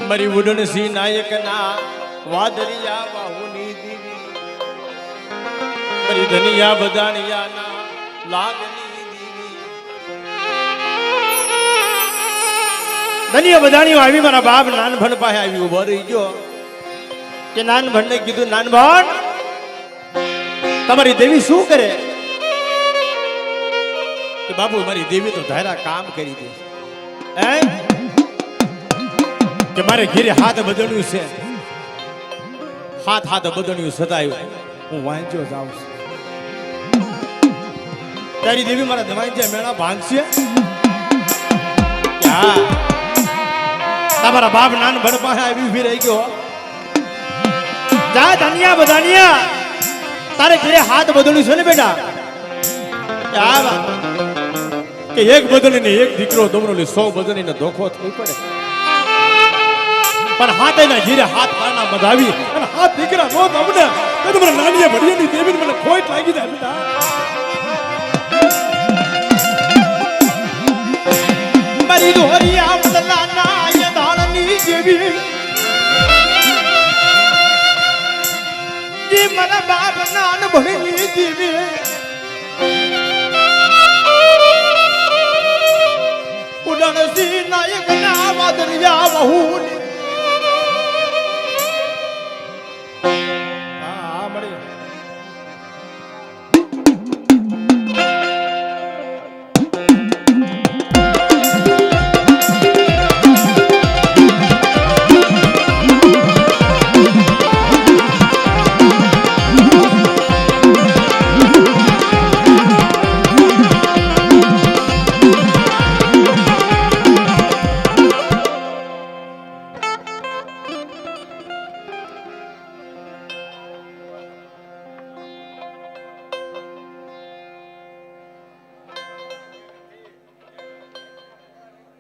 મારી ઉડણસી નાયકના વાદળિયા બાહુની દીવી મારી ધનિયા બદાણિયાના લાગણી દીવી ધનિયા બદાણીઓ આવી મારા બાપ નાનભણ પાસે આવી ઉભો રહી ગયો કે નાનભણને કીધું નાનભણ તમારી દેવી શું કરે કે બાપુ મારી દેવી તો ધારા કામ કરી દે હે કે મારે ઘેરે હાથ બદલ્યું છે હાથ બદલ્યું સદાયું હું વાંચ્યો જાઉં છું તારી દેવી મારા દવાઈ મેળા ભાંગશે તમારા બાપ નાન ભણ પાસે આવી ઉભી રહી ગયો જા ધનિયા બધાનિયા તારે ઘરે હાથ બદલ્યું છે ને બેટા કે એક બદલીને એક દીકરો દમરો 100 બદલીને ધોખો થઈ પડે પણ હાથ એના ઘીરે હાથ પાના બધાવી અને હાથ દીકરા નો તમને તો તમારા નાનીએ ભડિયાની દેવીને મને ખોટ લાગી જાય બેટા મારી દોરિયા બદલાના યદાળની જેવી જે મારા બાપ નાન ભણી દેવી ઉડણસી નાયકના વાદળિયા બહુ